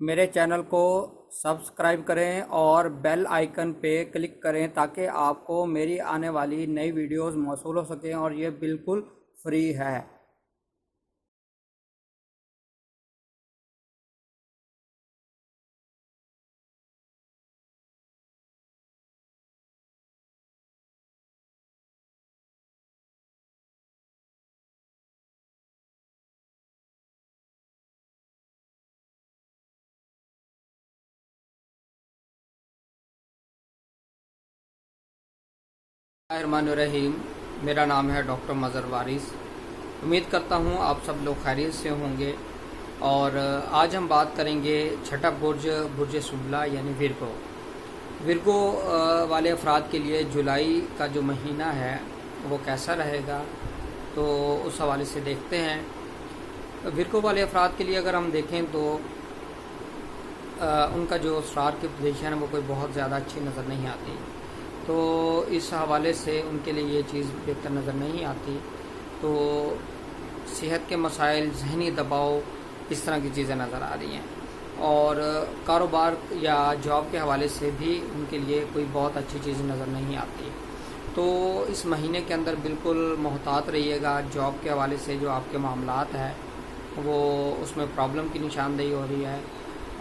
میرے چینل کو سبسکرائب کریں اور بیل آئیکن پہ کلک کریں تاکہ آپ کو میری آنے والی نئی ویڈیوز موصول ہو سکیں، اور یہ بالکل فری ہے۔ الرحمن الرحیم، میرا نام ہے ڈاکٹر مظہر وارث۔ امید کرتا ہوں آپ سب لوگ خیریت سے ہوں گے، اور آج ہم بات کریں گے چھٹا برج سنبلہ یعنی ورگو والے افراد کے لیے جولائی کا جو مہینہ ہے وہ کیسا رہے گا، تو اس حوالے سے دیکھتے ہیں۔ ورگو والے افراد کے لیے اگر ہم دیکھیں تو ان کا جو اسٹار کی پوزیشن ہے وہ کوئی بہت زیادہ اچھی نظر نہیں آتی، تو اس حوالے سے ان کے لیے یہ چیز بہتر نظر نہیں آتی۔ تو صحت کے مسائل، ذہنی دباؤ، اس طرح کی چیزیں نظر آ رہی ہیں، اور کاروبار یا جاب کے حوالے سے بھی ان کے لیے کوئی بہت اچھی چیز نظر نہیں آتی۔ تو اس مہینے کے اندر بالکل محتاط رہیے گا۔ جاب کے حوالے سے جو آپ کے معاملات ہیں وہ اس میں پرابلم کی نشاندہی ہو رہی ہے،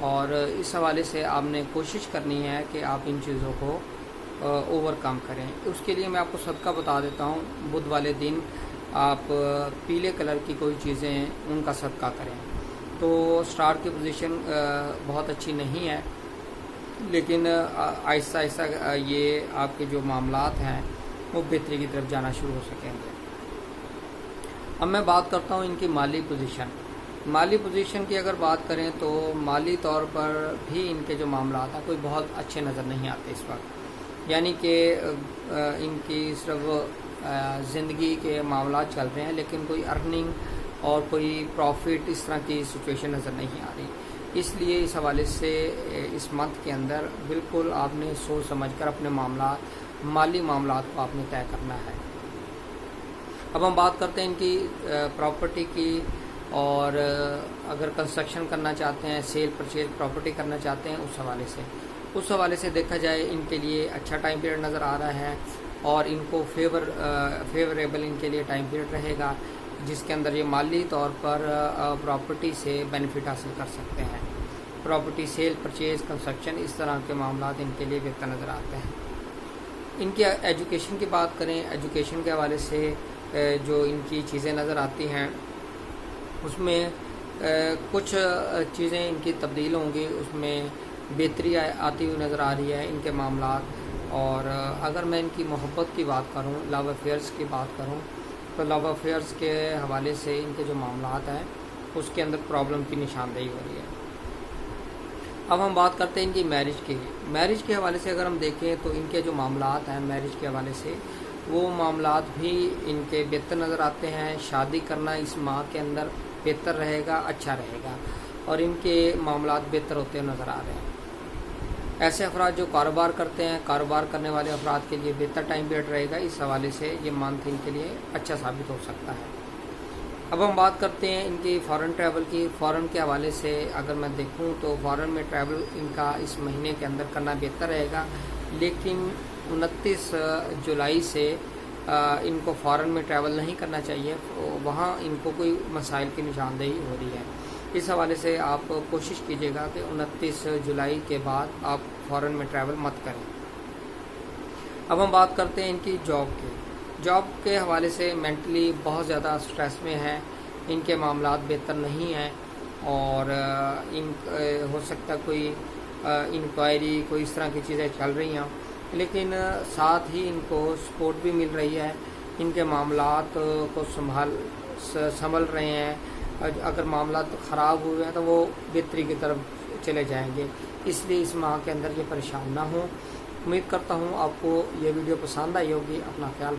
اور اس حوالے سے آپ نے کوشش کرنی ہے کہ آپ ان چیزوں کو اوور کم کریں۔ اس کے لیے میں آپ کو صدقہ بتا دیتا ہوں، بدھ والے دن آپ پیلے کلر کی کوئی چیزیں ان کا صدقہ کریں۔ تو سٹار کی پوزیشن بہت اچھی نہیں ہے، لیکن آہستہ آہستہ یہ آپ کے جو معاملات ہیں وہ بہتری کی طرف جانا شروع ہو سکیں گے۔ اب میں بات کرتا ہوں ان کی مالی پوزیشن کی۔ اگر بات کریں تو مالی طور پر بھی ان کے جو معاملات ہیں کوئی بہت اچھے نظر نہیں آتے اس وقت، یعنی کہ ان کی صرف زندگی کے معاملات چل رہے ہیں، لیکن کوئی ارننگ اور کوئی پروفٹ اس طرح کی سچویشن نظر نہیں آ رہی۔ اس لیے اس حوالے سے اس منتھ کے اندر بالکل آپ نے سوچ سمجھ کر اپنے مالی معاملات کو آپ نے طے کرنا ہے۔ اب ہم بات کرتے ہیں ان کی پراپرٹی کی، اور اگر کنسٹرکشن کرنا چاہتے ہیں، سیل پرچیز پراپرٹی کرنا چاہتے ہیں، اس حوالے سے دیکھا جائے ان کے لیے اچھا ٹائم پیریڈ نظر آ رہا ہے، اور ان کو فیوریبل ان کے لیے ٹائم پیریڈ رہے گا، جس کے اندر یہ مالی طور پر پراپرٹی سے بینیفٹ حاصل کر سکتے ہیں۔ پراپرٹی سیل پرچیز کنسٹرکشن اس طرح کے معاملات ان کے لیے بہتر نظر آتے ہیں۔ ان کی ایجوکیشن کی بات کریں، ایجوکیشن کے حوالے سے جو ان کی چیزیں نظر آتی ہیں اس میں کچھ چیزیں ان کی تبدیل ہوں گی، اس میں بہتری آتی ہوئی نظر آ رہی ہے ان کے معاملات۔ اور اگر میں ان کی محبت کی بات کروں، لو افیئرس کی بات کروں، تو لو افیئرس کے حوالے سے ان کے جو معاملات ہیں اس کے اندر پرابلم کی نشاندہی ہو رہی ہے۔ اب ہم بات کرتے ہیں ان کی میرج کے حوالے سے۔ اگر ہم دیکھیں تو ان کے جو معاملات ہیں میرج کے حوالے سے، وہ معاملات بھی ان کے بہتر نظر آتے ہیں۔ شادی کرنا اس ماہ کے اندر بہتر رہے گا، اچھا رہے گا، اور ان کے معاملات بہتر ہوتے نظر آ رہے ہیں۔ ایسے افراد جو کاروبار کرتے ہیں، کاروبار کرنے والے افراد کے لیے بہتر ٹائم پیریڈ رہے گا، اس حوالے سے یہ منتھ ان کے لیے اچھا ثابت ہو سکتا ہے۔ اب ہم بات کرتے ہیں ان کی فارن ٹریول کی۔ فارن کے حوالے سے اگر میں دیکھوں تو فارن میں ٹریول ان کا اس مہینے کے اندر کرنا بہتر رہے گا، لیکن 29 جولائی سے ان کو فارن میں ٹریول نہیں کرنا چاہیے، وہاں ان کو کوئی مسائل کی نشاندہی ہو رہی ہے۔ اس حوالے سے آپ کوشش کیجیے گا کہ 29 جولائی کے بعد آپ فارن میں ٹریول مت کریں۔ اب ہم بات کرتے ہیں ان کی جاب کے حوالے سے۔ مینٹلی بہت زیادہ سٹریس میں ہیں، ان کے معاملات بہتر نہیں ہیں، اور ہو سکتا کوئی انکوائری، کوئی اس طرح کی چیزیں چل رہی ہیں، لیکن ساتھ ہی ان کو سپورٹ بھی مل رہی ہے، ان کے معاملات کو سنبھل رہے ہیں۔ اگر معاملات خراب ہوئے ہیں تو وہ بہتری کی طرف چلے جائیں گے، اس لیے اس ماہ کے اندر یہ پریشان نہ ہوں۔ امید کرتا ہوں آپ کو یہ ویڈیو پسند آئی ہوگی۔ اپنا خیال